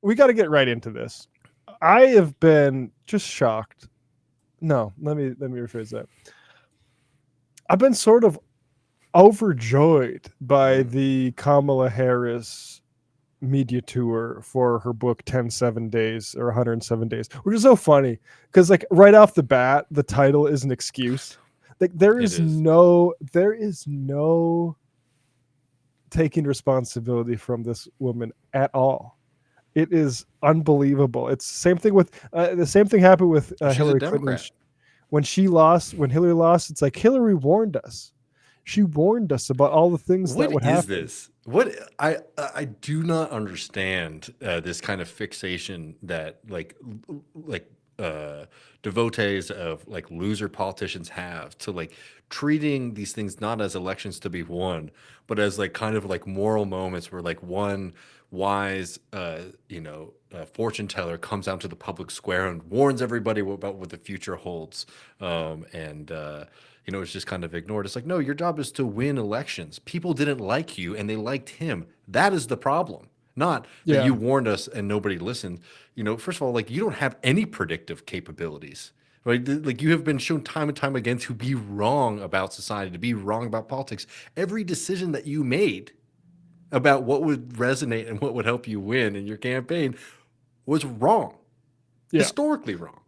we got to get right into this. I have been just shocked. No, let me rephrase that. I've been sort of overjoyed by the Kamala Harris media tour for her book 107 days or 107 days, which is so funny because like right off the bat the title is an excuse. Like there is no taking responsibility from this woman at all. It is unbelievable. It's the same thing happened with Hillary Clinton when Hillary lost. It's like Hillary warned us. She warned us about all the things that would happen. What is this? What I do not understand this kind of fixation that devotees of like loser politicians have to like treating these things not as elections to be won, but as like kind of like moral moments where like one wise fortune teller comes out to the public square and warns everybody about what the future holds, it's just kind of ignored. It's like, no, your job is to win elections. People didn't like you and they liked him. That is the problem. Not that you warned us and nobody listened. First of all, like you don't have any predictive capabilities, right? Like you have been shown time and time again to be wrong about society, to be wrong about politics. Every decision that you made about what would resonate and what would help you win in your campaign was wrong, historically wrong.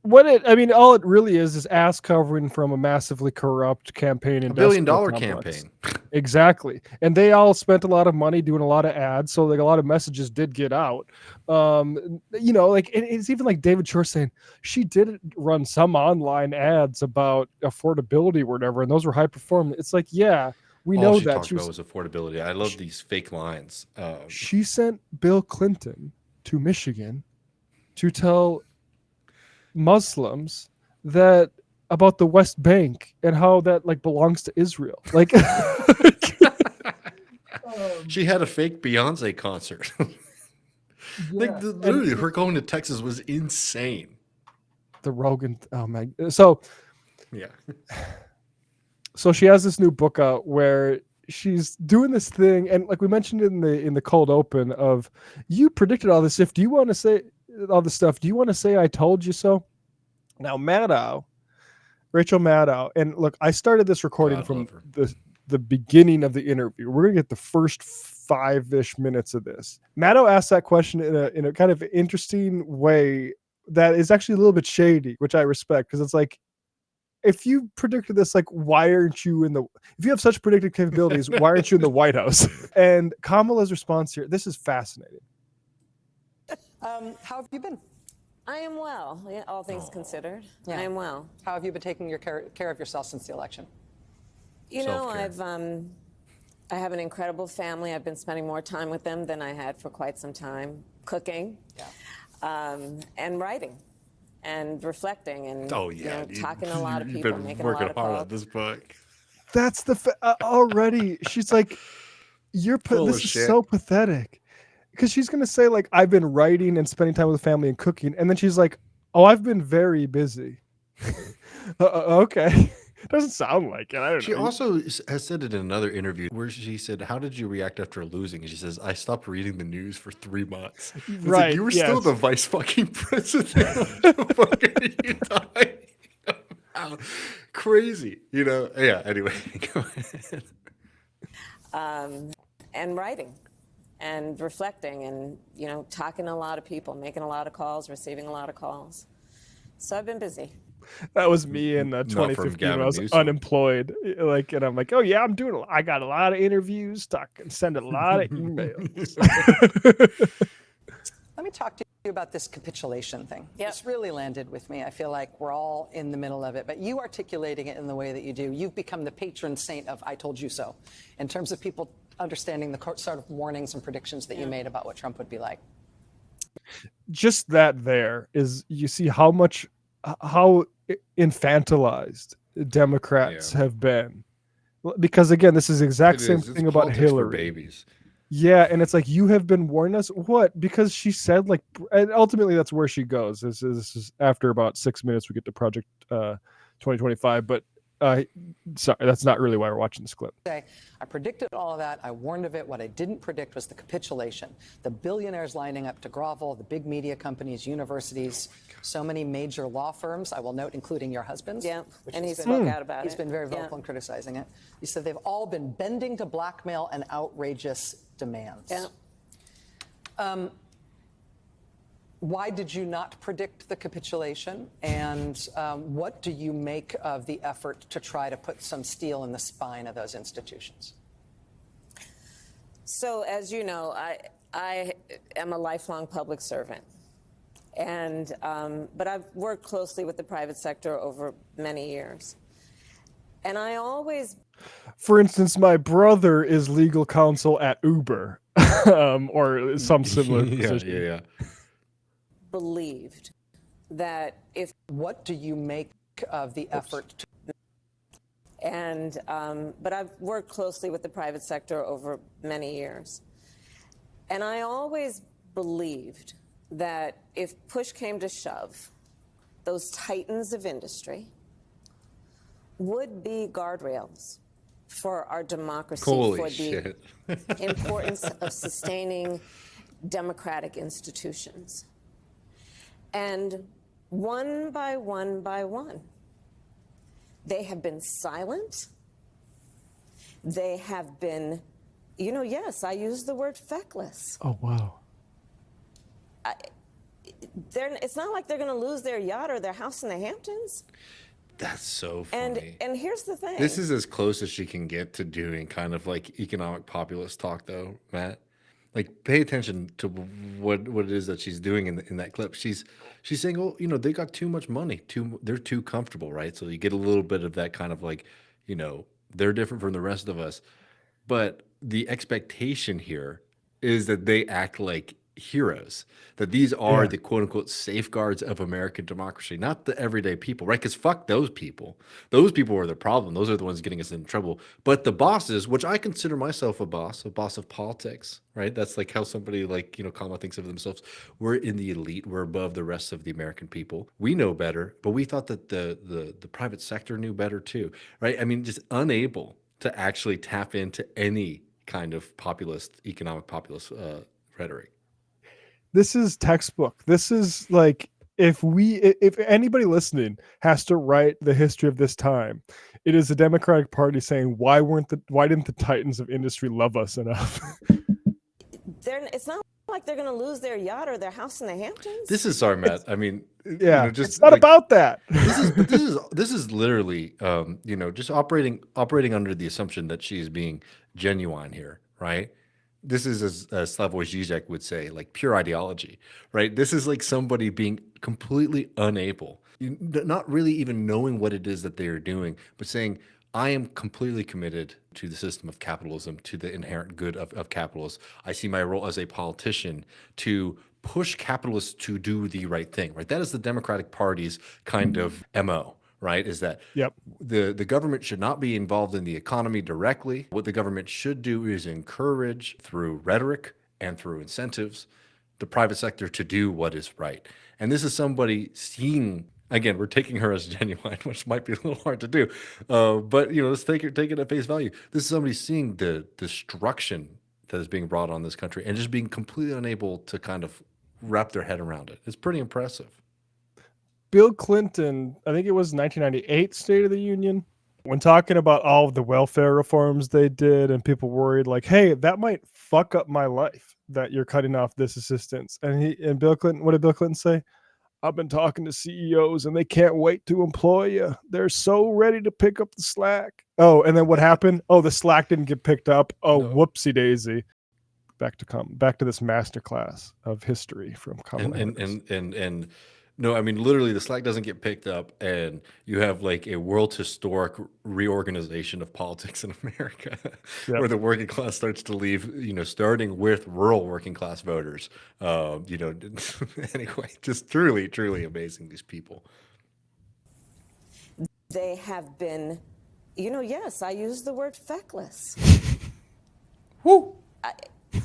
All it really is ass covering from a massively corrupt campaign. $1 billion campaign. Exactly. And they all spent a lot of money doing a lot of ads. So like a lot of messages did get out. It's even like David Shore saying she did run some online ads about affordability or whatever. And those were high performing. It's like, yeah, we know that. All she talked about was affordability. I love these fake lines. She sent Bill Clinton to Michigan to tell Muslims that about the West Bank and how that like belongs to Israel. Like she had a fake Beyonce concert. Literally, her going to Texas was insane. The Rogan, oh man. So she has this new book out where she's doing this thing, and like we mentioned in the cold open of, you predicted all this stuff. Do you want to say all this stuff? Do you want to say I told you so? Now Rachel Maddow, and look, I started this recording from the beginning of the interview. We're gonna get the first 5-ish minutes of this. Maddow asked that question in a kind of interesting way that is actually a little bit shady, which I respect, because it's like, if you predicted this, like, why aren't you if you have such predictive capabilities, why aren't you in the White House? And Kamala's response here, this is fascinating. How have you been? I am well, all things considered. Yeah. I am well. How have you been taking care of yourself since the election? I have an incredible family. I've been spending more time with them than I had for quite some time, cooking, and writing, and reflecting, and talking to a lot of people, making a lot of calls. Working hard on this book. That's already. She's like, this is so pathetic. Because she's going to say, like, I've been writing and spending time with the family and cooking. And then she's like, oh, I've been very busy. Okay. Doesn't sound like it. I don't know. She also has said it in another interview where she said, how did you react after losing? And she says, I stopped reading the news for 3 months. It's right. Like, you were still the vice fucking president. What the fuck are you talking about? Crazy. Yeah, anyway, go ahead. And writing. And reflecting, and talking to a lot of people, making a lot of calls, receiving a lot of calls. So I've been busy. That was me in 2015 when I was unemployed. Like, and I'm like, oh yeah, I got a lot of interviews, send a lot of emails. Let me talk to you about this capitulation thing. Yep. This really landed with me. I feel like we're all in the middle of it, but you articulating it in the way that you do, you've become the patron saint of I told you so, in terms of people understanding the sort of warnings and predictions that you made about what Trump would be like. Just that there is, you see how infantilized Democrats have been. Because again, this is the exact same thing about Hillary. Babies. Yeah, and it's like, you have been warning us. What? Because she said, like, and ultimately that's where she goes. This is after about 6 minutes we get to Project 2025. But Sorry, that's not really why we're watching this clip. I predicted all of that. I warned of it. What I didn't predict was the capitulation. The billionaires lining up to grovel, the big media companies, universities, so many major law firms, I will note, including your husband's. Yeah, and he spoke out about it. He's been very vocal in criticizing it. He said they've all been bending to blackmail and outrageous demands. Yeah. Why did you not predict the capitulation? And what do you make of the effort to try to put some steel in the spine of those institutions? So, as you know, I am a lifelong public servant. And, but I've worked closely with the private sector over many years. And I always... For instance, my brother is legal counsel at Uber or some similar position. Yeah. Believed that if... What do you make of the effort to... And, but I've worked closely with the private sector over many years. And I always believed that if push came to shove, those titans of industry would be guardrails for our democracy, for the importance of sustaining democratic institutions. And one by one by one, they have been silent. They have been, you know, yes, I use the word feckless. Oh, wow. It's not like they're going to lose their yacht or their house in the Hamptons. That's so funny. And here's the thing. This is as close as she can get to doing kind of like economic populist talk, though, Matt. Like, pay attention to what it is that she's doing in that clip. She's saying, oh, you know, they got too much money. They're too comfortable, right? So you get a little bit of that kind of like, you know, they're different from the rest of us. But the expectation here is that they act like heroes, that these are the quote unquote safeguards of American democracy, not the everyday people, right? Because fuck those people. Those people are the problem. Those are the ones getting us in trouble. But the bosses, which I consider myself a boss of politics, right? That's like how somebody like, you know, Kamala thinks of themselves. We're in the elite. We're above the rest of the American people. We know better, but we thought that the private sector knew better too, right? I mean, just unable to actually tap into any kind of economic populist rhetoric. This is textbook. This is like, if anybody listening has to write the history of this time, it is the Democratic Party saying, why didn't the titans of industry love us enough? It's not like they're going to lose their yacht or their house in the Hamptons. This is sorry, Matt. I mean, yeah, you know, just it's not like, about that. This is literally, you know, just operating under the assumption that she is being genuine here, right? This is, as Slavoj Žižek would say, like pure ideology, right? This is like somebody being completely unable, not really even knowing what it is that they are doing, but saying, I am completely committed to the system of capitalism, to the inherent good of capitalists. I see my role as a politician to push capitalists to do the right thing, right? That is the Democratic Party's kind of MO. Right, is that the government should not be involved in the economy directly. What the government should do is encourage, through rhetoric and through incentives, the private sector to do what is right. And this is somebody seeing, again, we're taking her as genuine, which might be a little hard to do, but you know, let's take it at face value. This is somebody seeing the destruction that is being brought on this country and just being completely unable to kind of wrap their head around it. It's pretty impressive. Bill Clinton, I think it was 1998 State of the Union, when talking about all of the welfare reforms they did, and people worried like, hey, that might fuck up my life that you're cutting off this assistance. And Bill Clinton, what did Bill Clinton say? I've been talking to CEOs and they can't wait to employ you. They're so ready to pick up the slack. Oh, and then what happened? Oh, the slack didn't get picked up. Oh, no. Whoopsie daisy. Back to this masterclass of history from Kamala Harris. And no, I mean, literally, the slack doesn't get picked up, and you have like a world historic reorganization of politics in America, where the working class starts to leave, you know, starting with rural working class voters. You know, anyway, just truly, truly amazing, these people. They have been, you know, yes, I use the word feckless. Woo!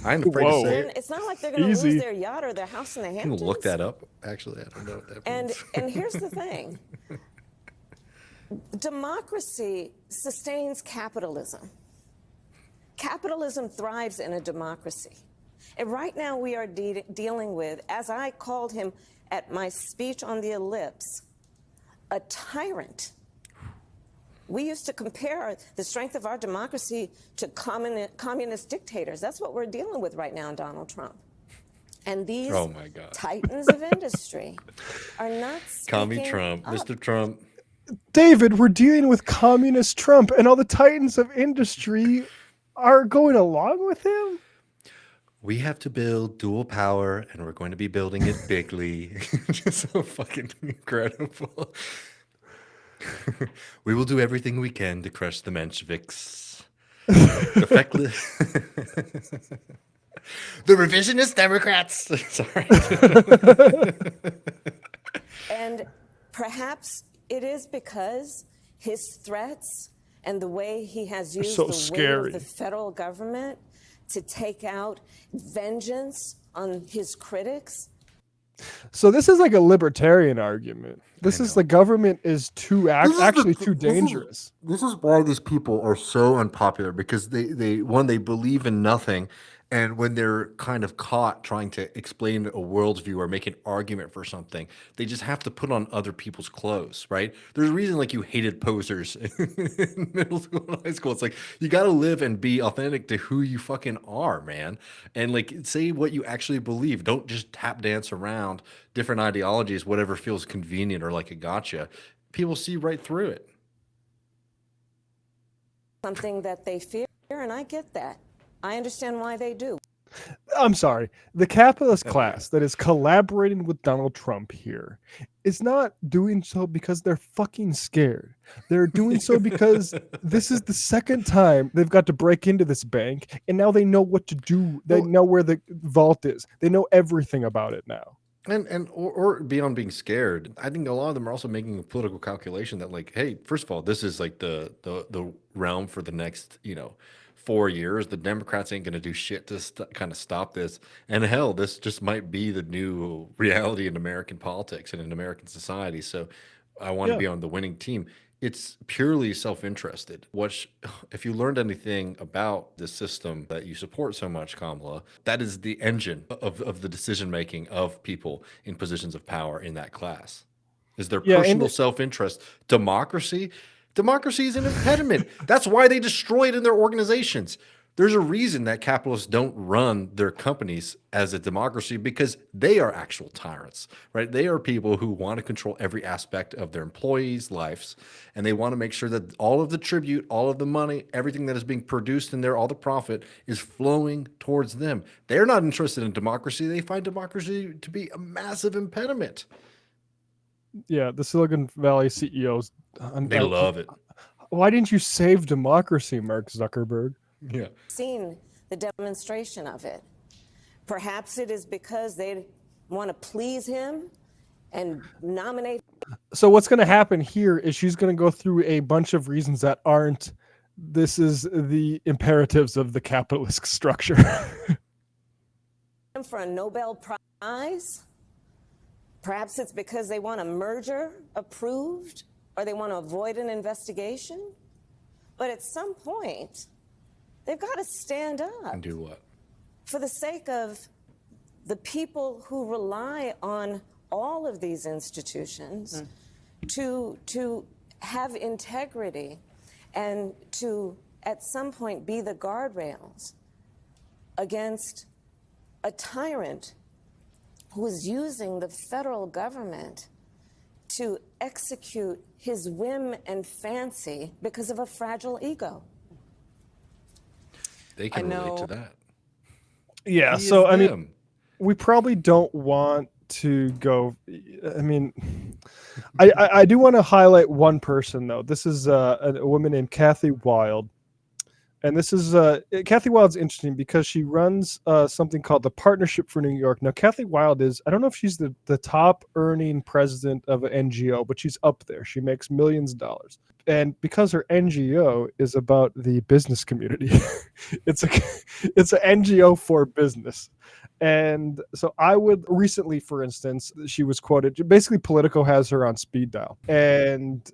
I'm afraid to say it. It's not like they're going to lose their yacht or their house in the Hamptons. Look that up. Actually, I don't know what that means. And here's the thing. Democracy sustains capitalism. Capitalism thrives in a democracy. And right now we are dealing with, as I called him at my speech on the ellipse, a tyrant. We used to compare the strength of our democracy to communist dictators. That's what we're dealing with right now in Donald Trump. And these titans of industry are not Commie speaking Trump, up. Mr. Trump. David, we're dealing with communist Trump, and all the titans of industry are going along with him? We have to build dual power, and we're going to be building it bigly. Just so fucking incredible. We will do everything we can to crush the Mensheviks. The revisionist Democrats. Sorry. And perhaps it is because his threats and the way he has used the weight of the federal government to take out vengeance on his critics. So this is like a libertarian argument. This is the government is too too dangerous. This is why these people are so unpopular, because they believe in nothing, and when they're kind of caught trying to explain a worldview or make an argument for something, they just have to put on other people's clothes, right? There's a reason like you hated posers in middle school and high school. It's like you got to live and be authentic to who you fucking are, man. And like say what you actually believe. Don't just tap dance around different ideologies, whatever feels convenient or like a gotcha. People see right through it. Something that they fear, and I get that. I understand why they do. I'm sorry. The capitalist class that is collaborating with Donald Trump here is not doing so because they're fucking scared. They're doing so because this is the second time they've got to break into this bank, and now they know what to do. They know where the vault is. They know everything about it now. Or beyond being scared, I think a lot of them are also making a political calculation that like, hey, first of all, this is like the realm for the next, 4 years. The Democrats ain't going to do shit to kind of stop this. And hell, this just might be the new reality in American politics and in American society. So I want to be on the winning team. It's purely self-interested. If you learned anything about this system that you support so much, Kamala, that is the engine of the decision-making of people in positions of power in that class, is their personal self-interest. Democracy is an impediment. That's why they destroy it in their organizations. There's a reason that capitalists don't run their companies as a democracy, because they are actual tyrants, right? They are people who want to control every aspect of their employees' lives, and they want to make sure that all of the tribute, all of the money, everything that is being produced in there, all the profit is flowing towards them. They're not interested in democracy. They find democracy to be a massive impediment. Yeah, the Silicon Valley CEOs. They love it. Why didn't you save democracy, Mark Zuckerberg? Yeah. Seen the demonstration of it. Perhaps it is because they want to please him and nominate. So what's going to happen here is she's going to go through a bunch of reasons that aren't. This is the imperatives of the capitalist structure. For a Nobel Prize. Perhaps it's because they want a merger approved, or they want to avoid an investigation. But at some point, they've got to stand up. And do what? For the sake of the people who rely on all of these institutions to have integrity and to, at some point, be the guardrails against a tyrant who is using the federal government to execute his whim and fancy because of a fragile ego. They can relate to that. Yeah, so I mean, we probably don't want to go. I mean, I do want to highlight one person though. This is a woman named Kathy Wild, and this is Kathy Wild's interesting because she runs something called the Partnership for New York. Now, Kathy Wild is, I don't know if she's the top earning president of an NGO, but she's up there. She makes millions of dollars. And because her NGO is about the business community, it's an NGO for business. And so I would recently, for instance, she was quoted. Basically, Politico has her on speed dial, and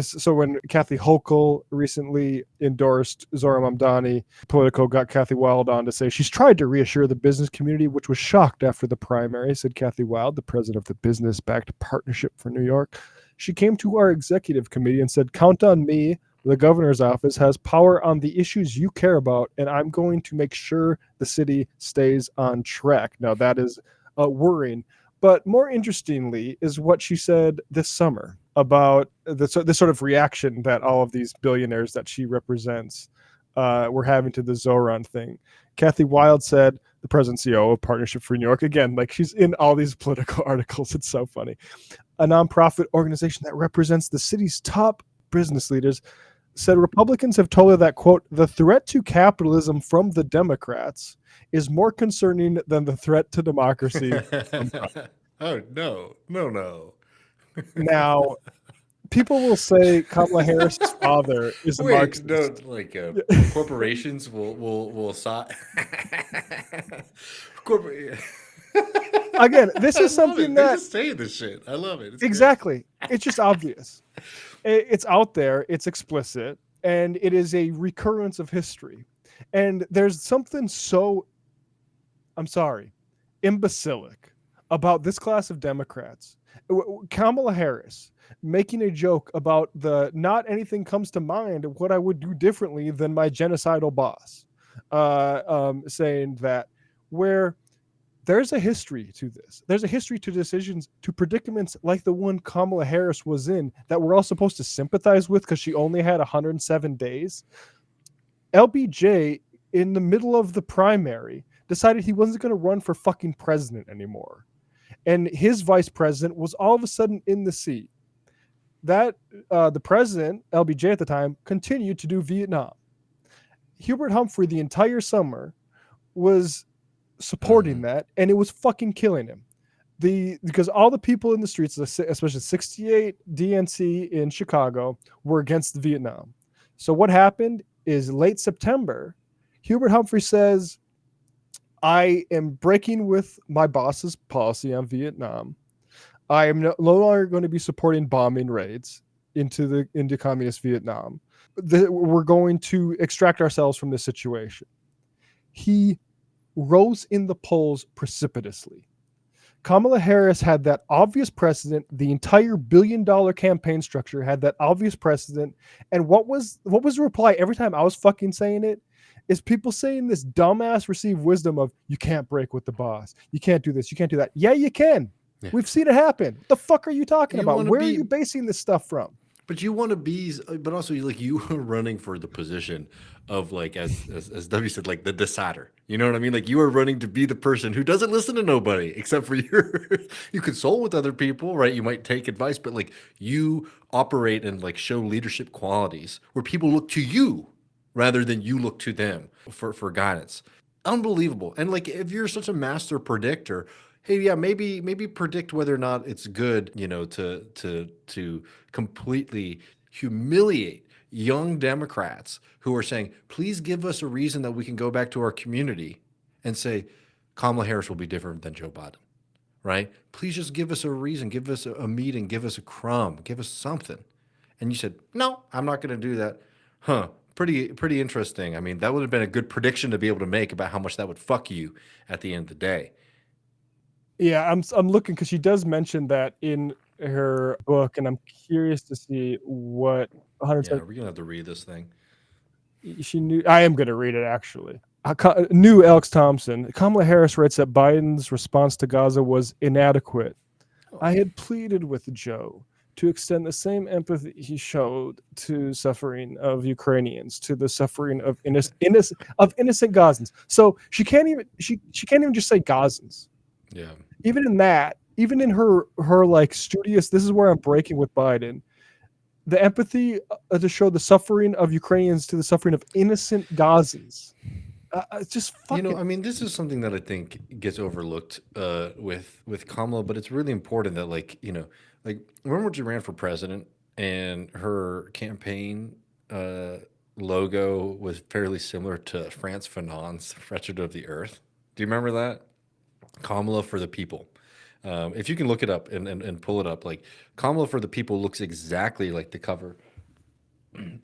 so when Kathy Hochul recently endorsed Zohran Mamdani, Politico got Kathy Wild on to say she's tried to reassure the business community, which was shocked after the primary. Said Kathy Wild, the president of the business-backed Partnership for New York. She came to our executive committee and said, "Count on me. The governor's office has power on the issues you care about, and I'm going to make sure the city stays on track." Now, that is worrying. But more interestingly is what she said this summer about this sort of reaction that all of these billionaires that she represents were having to the Zohran thing. Kathy Wild said, the president CEO of Partnership for New York, again, like she's in all these political articles. It's so funny. A nonprofit organization that represents the city's top business leaders, said Republicans have told her that, quote, the threat to capitalism from the Democrats is more concerning than the threat to democracy. Oh, no. Now, people will say Kamala Harris's father is a Marxist. No, like corporations will Again, this is something that they're just saying this shit. I love it. It's exactly. Great. It's just obvious. It's out there. It's explicit, and it is a recurrence of history. And there's something so, I'm sorry, imbecilic about this class of Democrats. Kamala Harris making a joke about the not anything comes to mind what I would do differently than my genocidal boss, saying that where there's a history to this. There's a history to decisions, to predicaments like the one Kamala Harris was in that we're all supposed to sympathize with because she only had 107 days. LBJ, in the middle of the primary, decided he wasn't going to run for fucking president anymore. And his vice president was all of a sudden in the seat. That the president, LBJ at the time, continued to do Vietnam. Hubert Humphrey, the entire summer, was supporting that, and it was fucking killing him. Because all the people in the streets, especially 68 DNC in Chicago, were against Vietnam. So what happened is late September, Hubert Humphrey says, I am breaking with my boss's policy on Vietnam. I am no longer going to be supporting bombing raids into communist Vietnam. We're going to extract ourselves from this situation. He rose in the polls precipitously. Kamala Harris had that obvious precedent. The entire billion-dollar campaign structure had that obvious precedent. And what was the reply every time I was fucking saying it? Is people saying this dumbass received wisdom of, you can't break with the boss. You can't do this. You can't do that. Yeah, you can. Yeah. We've seen it happen. What the fuck are you talking about? Where are you basing this stuff from? But you want to be, but also like you are running for the position of like, as W said, like the decider. You know what I mean? Like you are running to be the person who doesn't listen to nobody except for you consult with other people, right? You might take advice, but like you operate and like show leadership qualities where people look to you rather than you look to them for guidance. Unbelievable. And like, if you're such a master predictor, hey, yeah, maybe predict whether or not it's good, you know, to completely humiliate young Democrats who are saying, please give us a reason that we can go back to our community and say, Kamala Harris will be different than Joe Biden, right? Please just give us a reason, give us a meeting, give us a crumb, give us something. And you said, no, I'm not going to do that. Huh. Pretty interesting. I mean, that would have been a good prediction to be able to make about how much that would fuck you at the end of the day. Yeah, I'm looking because she does mention that in her book, and I'm curious to see what 100. Yeah, we're gonna have to read this thing. She knew. I am gonna read it actually. New Alex Thompson. Kamala Harris writes that Biden's response to Gaza was inadequate. I had pleaded with Joe to extend the same empathy he showed to suffering of Ukrainians, to the suffering of innocent Gazans. So she can't even just say Gazans. Yeah. Even in that, even in her like studious, this is where I'm breaking with Biden. The empathy to show the suffering of Ukrainians to the suffering of innocent Gazans. It's just fucking. You know, I mean, this is something that I think gets overlooked with Kamala, but it's really important that, like, you know, like remember when she ran for president and her campaign logo was fairly similar to France Fanon's Wretched of the Earth. Do you remember that? Kamala for the People. If you can look it up and pull it up, like Kamala for the People looks exactly like the cover.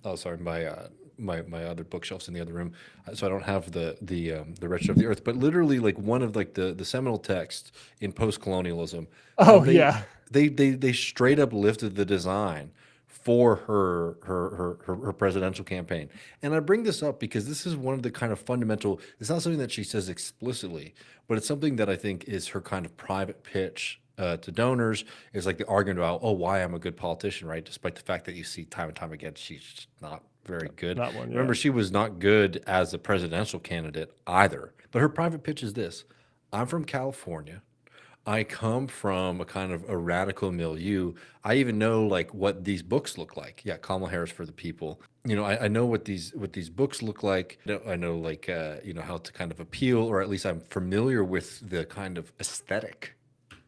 Oh, sorry, my other bookshelves in the other room, so I don't have the Wretched of the Earth, but literally like one of like the seminal texts in post colonialism. Oh They yeah. they straight up lifted the design for her presidential campaign. And I bring this up because this is one of the kind of fundamental, it's not something that she says explicitly, but it's something that I think is her kind of private pitch to donors, is like the argument about, oh, why I'm a good politician, right? Despite the fact that you see time and time again, she's not very good. Not one, yeah. Remember, she was not good as a presidential candidate either. But her private pitch is this: I'm from California. I come from a kind of a radical milieu. I even know like what these books look like. Yeah, Kamala Harris for the People. You know, I know what these books look like. I know like you know, how to kind of appeal, or at least I'm familiar with the kind of aesthetic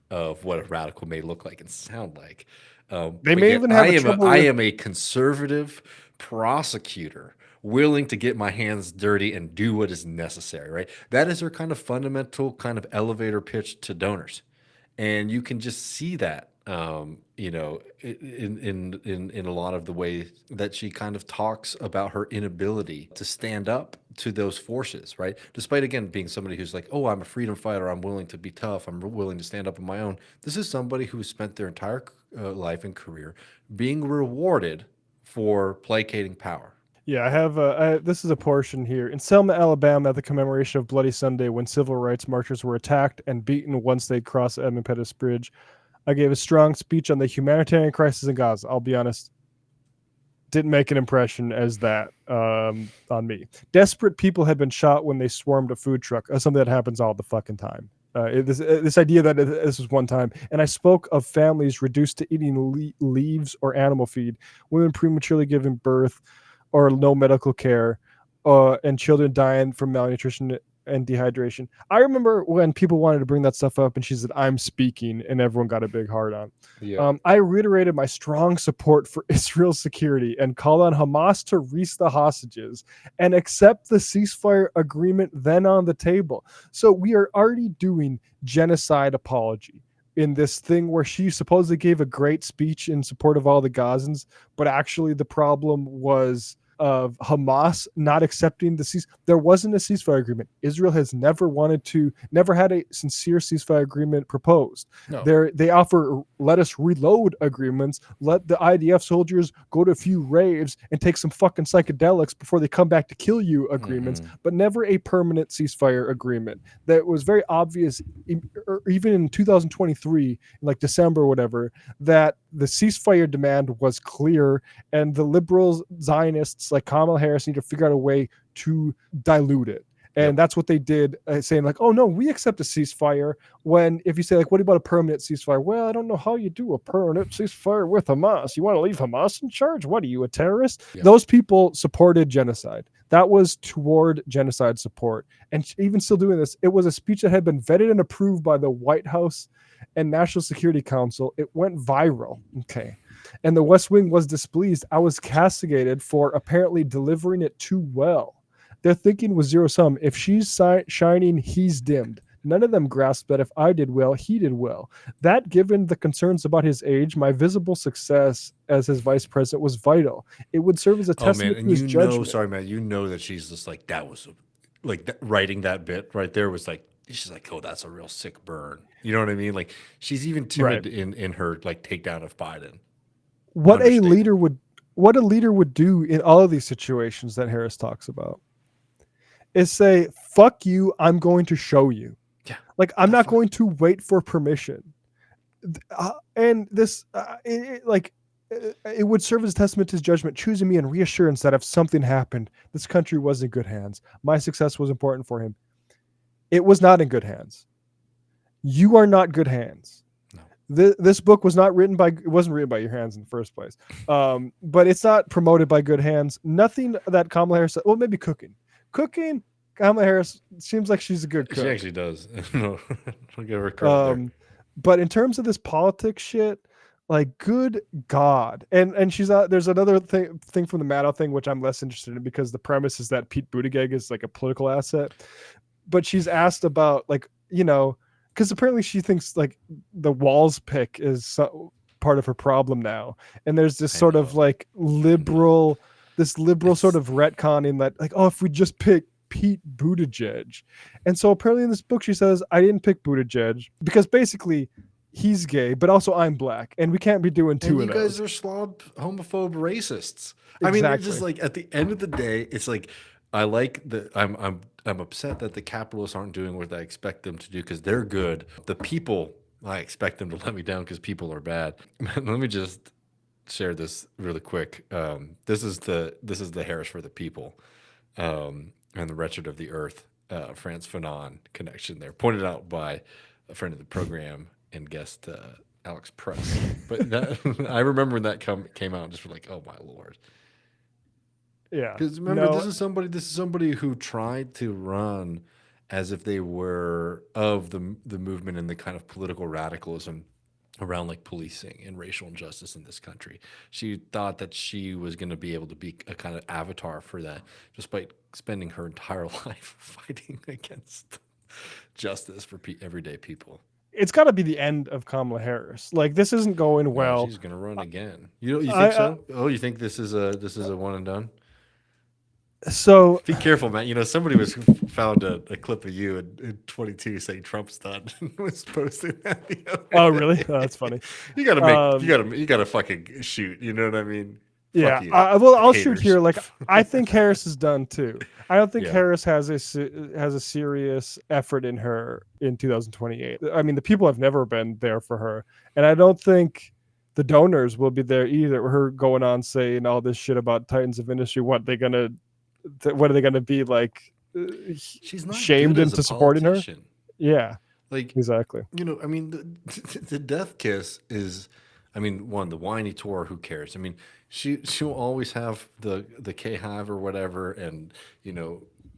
of what a radical may look like and sound like. They But may yet even have a trouble I with am a conservative prosecutor willing to get my hands dirty and do what is necessary, right? That is her kind of fundamental kind of elevator pitch to donors. And you can just see that, you know, in a lot of the way that she kind of talks about her inability to stand up to those forces, right? Despite again being somebody who's like, oh, I'm a freedom fighter, I'm willing to be tough, I'm willing to stand up on my own. This is somebody who spent their entire life and career being rewarded for placating power. Yeah, I have. This is a portion here. In Selma, Alabama, at the commemoration of Bloody Sunday, when civil rights marchers were attacked and beaten once they'd crossed Edmund Pettus Bridge, I gave a strong speech on the humanitarian crisis in Gaza. I'll be honest, didn't make an impression as that on me. Desperate people had been shot when they swarmed a food truck. Something that happens all the fucking time. This idea that this was one time. And I spoke of families reduced to eating leaves or animal feed, women prematurely giving birth, or no medical care, and children dying from malnutrition and dehydration. I remember when people wanted to bring that stuff up and she said, I'm speaking, and everyone got a big heart on. Yeah. I reiterated my strong support for Israel's security and called on Hamas to release the hostages and accept the ceasefire agreement then on the table. So we are already doing genocide apology in this thing where she supposedly gave a great speech in support of all the Gazans, but actually the problem was of Hamas not accepting the cease. There wasn't a ceasefire agreement. Israel has never had a sincere ceasefire agreement proposed. No. They offer let us reload agreements, let the IDF soldiers go to a few raves and take some fucking psychedelics before they come back to kill you agreements, but never a permanent ceasefire agreement. That was very obvious, even in 2023, like December or whatever, that the ceasefire demand was clear, and the liberals, Zionists like Kamala Harris need to figure out a way to dilute it. And that's what they did, saying like, oh, no, we accept a ceasefire. When if you say like, what about a permanent ceasefire? Well, I don't know how you do a permanent ceasefire with Hamas. You want to leave Hamas in charge? What are you, a terrorist? Yeah. Those people supported genocide. That was toward genocide support. And even still doing this, it was a speech that had been vetted and approved by the White House and National Security Council. It went viral. Okay. And the West Wing was displeased. I was castigated for apparently delivering it too well. Their thinking was zero sum. If she's shining, he's dimmed. None of them grasped that if I did well, he did well. That, given the concerns about his age, my visible success as his vice president was vital. It would serve as a testament to his judgment. Sorry, man, you know that she's just like, that was like writing that bit right there was like, she's like, oh, that's a real sick burn. You know what I mean? Like, she's even timid in her like takedown of Biden. What a leader would do in all of these situations that Harris talks about is say, fuck you, I'm going to show you. Yeah. Like, I'm not going to wait for permission. And this, it would serve as a testament to his judgment, choosing me and reassurance that if something happened, this country was in good hands. My success was important for him. It was not in good hands. You are not good hands. No. This book was not written by, it wasn't written by your hands in the first place. But it's not promoted by good hands. Nothing that Kamala Harris said, well, maybe cooking. Kamala Harris seems like she's a good cook. She actually does. No, I'll give her credit there. But in terms of this politics shit, Like, good God. And she's there's another thing from the Maddow thing, which I'm less interested in because the premise is that Pete Buttigieg is like a political asset. But she's asked about, like, because apparently she thinks like the Walls pick is part of her problem now. And there's this sort of like liberal sort of retconning that, like, oh, if we just pick Pete Buttigieg. And so apparently in this book, she says, I didn't pick Buttigieg because basically he's gay, but also I'm black, and we can't be doing two of those. You guys are slob, homophobe, racists. Exactly. I mean, it's just like at the end of the day, it's like I'm upset that the capitalists aren't doing what I expect them to do because they're good. The people, I expect them to let me down because people are bad. Let me just share this really quick. This is the Harris for the people, and the wretched of the earth. Frantz Fanon connection there, pointed out by a friend of the program and guest Alex Press. But I remember when that came out, and just like, oh my Lord. Yeah. Because remember, this is somebody who tried to run as if they were of the movement and the kind of political radicalism around like policing and racial injustice in this country. She thought that she was going to be able to be a kind of avatar for that, despite spending her entire life fighting against justice for everyday people. It's got to be the end of Kamala Harris. Like, this isn't going well. No, she's going to run again. You think so? Oh, you think this is a one and done? So be careful, man. Somebody found a clip of you in 22 saying Trump's done and was posting that. Oh, really? Oh, that's funny. You gotta fucking shoot. You know what I mean? Yeah. I'll shoot here. Like, I think Harris is done too. I don't think Harris has a serious effort in her in 2028. I mean, the people have never been there for her, and I don't think the donors will be there either. Her going on saying all this shit about titans of industry. What are they gonna be like? She's not shamed into supporting her. Yeah, like exactly. I mean, the death kiss is. I mean, the whiny tour. Who cares? I mean, she'll always have the K-Hive or whatever, and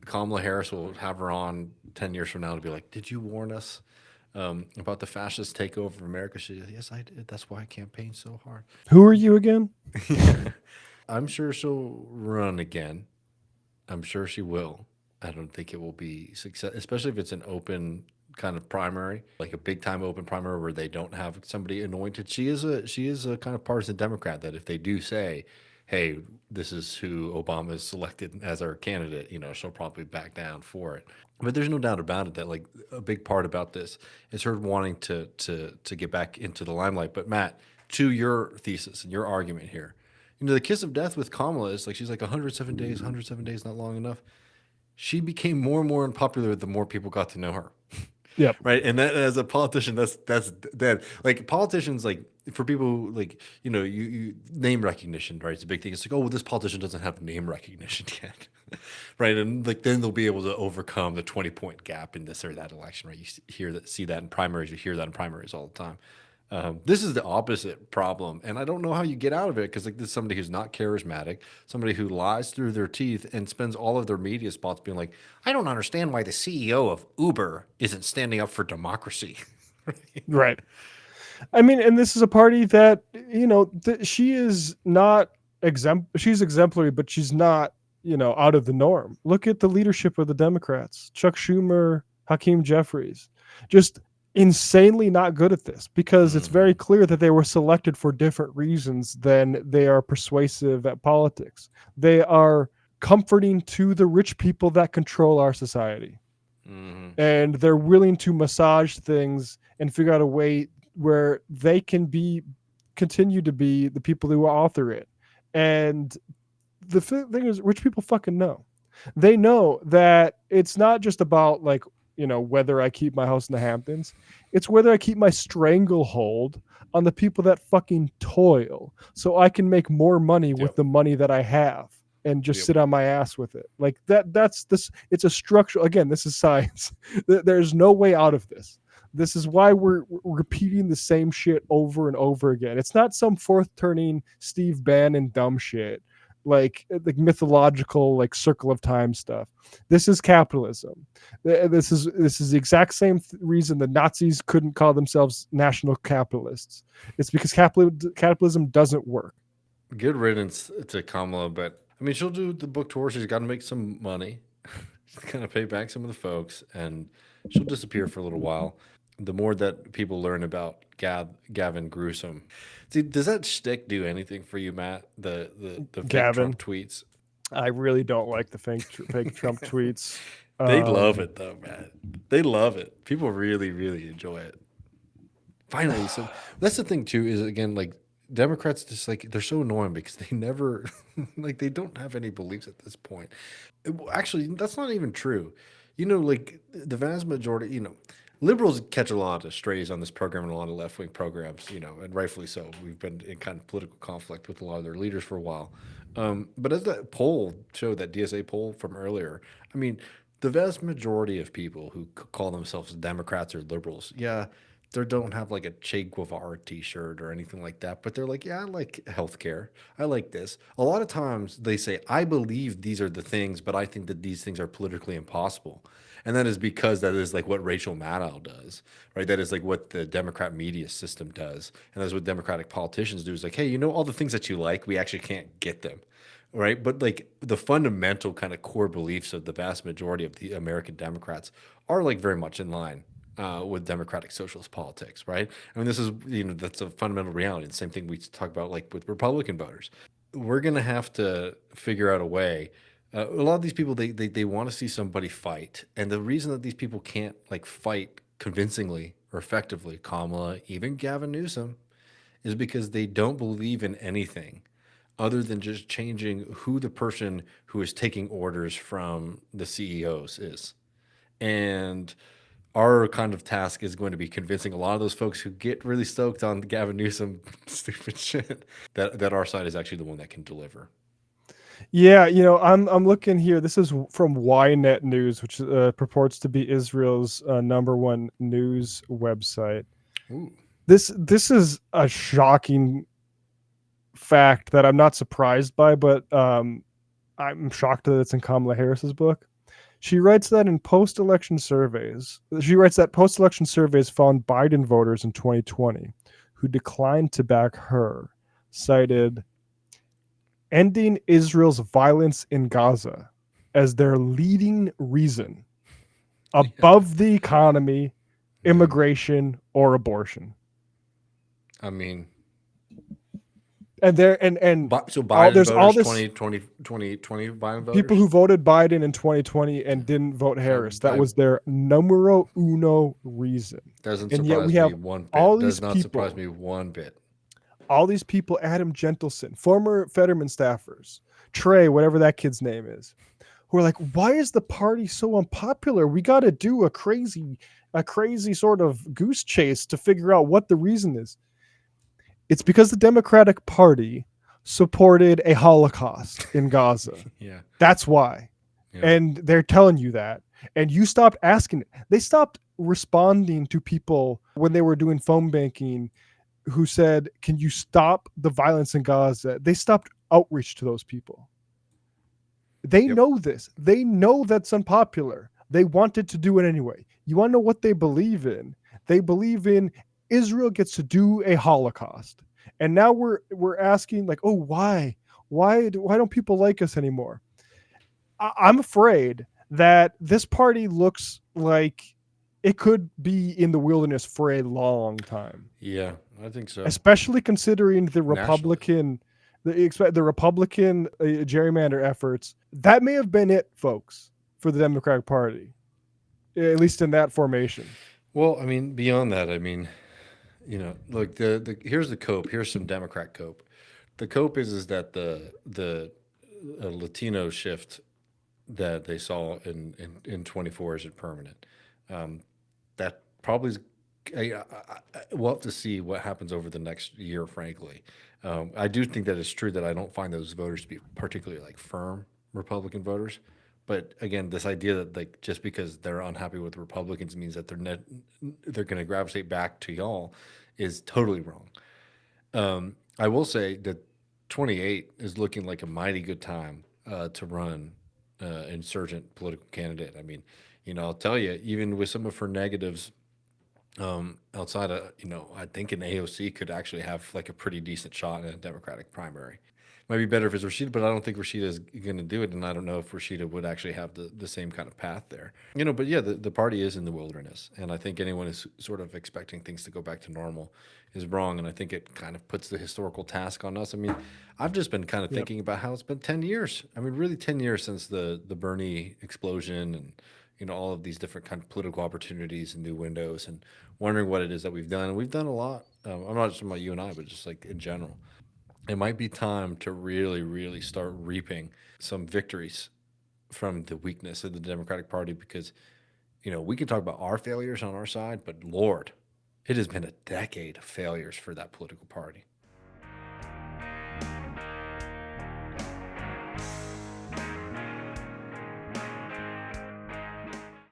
Kamala Harris will have her on 10 years from now to be like, "Did you warn us about the fascist takeover of America?" She, yes, I did. That's why I campaigned so hard. Who are you again? I'm sure she'll run again. I'm sure she will. I don't think it will be success, especially if it's an open kind of primary, like a big time open primary where they don't have somebody anointed. She is a kind of partisan Democrat that if they do say, hey, this is who Obama is selected as our candidate, she'll probably back down for it. But there's no doubt about it that like a big part about this is her wanting to get back into the limelight. But Matt, to your thesis and your argument here, the kiss of death with Kamala is like, she's like 107 days, not long enough. She became more and more unpopular the more people got to know her. Yep. Right. And that, as a politician, that's dead. Like politicians, like for people who, like, you name recognition, right? It's a big thing. It's like, oh, well, this politician doesn't have name recognition yet. Right. And like, then they'll be able to overcome the 20-point gap in this or that election, right? You see that in primaries. You hear that in primaries all the time. This is the opposite problem, and I don't know how you get out of it because like this is somebody who's not charismatic, somebody who lies through their teeth and spends all of their media spots being like, I don't understand why the CEO of Uber isn't standing up for democracy. Right. I mean, and this is a party that she is not she's exemplary, but she's not out of the norm. Look at the leadership of the Democrats: Chuck Schumer, Hakeem Jeffries, just insanely not good at this because it's very clear that they were selected for different reasons than they are persuasive at politics. They are comforting to the rich people that control our society. And they're willing to massage things and figure out a way where they can continue to be the people who author it. And the thing is, rich people fucking know. They know that it's not just about like, whether I keep my house in the Hamptons. It's whether I keep my stranglehold on the people that fucking toil so I can make more money with the money that I have and just sit on my ass with it. Like that's this. It's a structural, again, this is science. There's no way out of this. This is why we're repeating the same shit over and over again. It's not some fourth turning Steve Bannon dumb shit. like mythological like circle of time stuff. This is capitalism. This is the exact same reason the Nazis couldn't call themselves national capitalists. It's because capitalism doesn't work. Good riddance to Kamala, but I mean, she'll do the book tour. She's got to make some money. She's going to pay back some of the folks, and she'll disappear for a little while. The more that people learn about Gavin Griscom. See, does that shtick do anything for you, Matt? The fake Gavin. Trump tweets? I really don't like the fake Trump tweets. They love it, though, Matt. They love it. People really, really enjoy it. Finally, so that's the thing, too, is, again, like, Democrats just, like, they're so annoying because they never, like, they don't have any beliefs at this point. Actually, that's not even true. You know, like, the vast majority, you know, liberals catch a lot of strays on this program and a lot of left-wing programs, you know, and rightfully so. We've been in kind of political conflict with a lot of their leaders for a while. But as that poll showed, that DSA poll from earlier, I mean, the vast majority of people who call themselves Democrats or liberals, yeah, they don't have like a Che Guevara t-shirt or anything like that, but they're like, yeah, I like healthcare. I like this. A lot of times they say, I believe these are the things, but I think that these things are politically impossible. And that is because that is like what Rachel Maddow does, right? That is like what the Democrat media system does. And that's what Democratic politicians do is like, hey, you know, all the things that you like, we actually can't get them, right? But like the fundamental kind of core beliefs of the vast majority of the American Democrats are like very much in line with democratic socialist politics, right? I mean, this is, you know, that's a fundamental reality. The same thing we talk about like with Republican voters. We're going to have to figure out a way. A lot of these people, they want to see somebody fight. And the reason that these people can't like fight convincingly or effectively, Kamala, even Gavin Newsom, is because they don't believe in anything other than just changing who the person who is taking orders from the CEOs is. And our kind of task is going to be convincing a lot of those folks who get really stoked on Gavin Newsom stupid shit that our side is actually the one that can deliver. Yeah, you know, I'm looking here. This is from Ynet News, which purports to be Israel's #1 news website. Ooh. This is a shocking fact that I'm not surprised by, but I'm shocked that it's in Kamala Harris's book. She writes that post-election surveys found Biden voters in 2020 who declined to back her, cited ending Israel's violence in Gaza as their leading reason above the economy, immigration, or abortion. I mean, and so Biden there's voters, all this 2020 Biden voters? People who voted Biden in 2020 and didn't vote Harris. That was their numero uno reason. Doesn't and surprise yet we have me one bit. All Does these not people, surprise me one bit. All these people, Adam Gentleson, former Fetterman staffers, Trey, whatever that kid's name is, who are like, why is the party so unpopular? We got to do a crazy sort of goose chase to figure out what the reason is. It's because the Democratic Party supported a Holocaust in Gaza. Yeah. That's why. Yeah. And they're telling you that. And you stopped asking. They stopped responding to people when they were doing phone banking who said, can you stop the violence in Gaza? They stopped outreach to those people. They know this. They know that's unpopular. They wanted to do it anyway. You want to know what they believe in? They believe in Israel gets to do a Holocaust. And now we're asking like, oh, why don't people like us anymore? I'm afraid that this party looks like it could be in the wilderness for a long time. Yeah, I think so. Especially considering the Republican, the Republican gerrymander efforts. That may have been it, folks, for the Democratic Party, at least in that formation. Well, I mean, beyond that, I mean, you know, like here's the cope. Here's some Democrat cope. The cope is that the Latino shift that they saw in 24 isn't permanent. That probably is. We'll have to see what happens over the next year. Frankly, I do think that it's true that I don't find those voters to be particularly like firm Republican voters. But again, this idea that like just because they're unhappy with Republicans means that they're going to gravitate back to y'all is totally wrong. I will say that 28 is looking like a mighty good time to run insurgent political candidate. I mean, I'll tell you, even with some of her negatives, outside of, I think an AOC could actually have like a pretty decent shot in a Democratic primary. Might be better if it's Rashida, but I don't think Rashida is going to do it, and I don't know if Rashida would actually have the same kind of path there. But yeah, the party is in the wilderness, and I think anyone is sort of expecting things to go back to normal is wrong, and I think it kind of puts the historical task on us. I mean, I've just been kind of thinking about how it's been 10 years. I mean, really 10 years since the Bernie explosion and all of these different kind of political opportunities and new windows, and wondering what it is that we've done. And we've done a lot. I'm not just talking about you and I, but just like in general. It might be time to really, really start reaping some victories from the weakness of the Democratic Party, because, we can talk about our failures on our side, but Lord, it has been a decade of failures for that political party.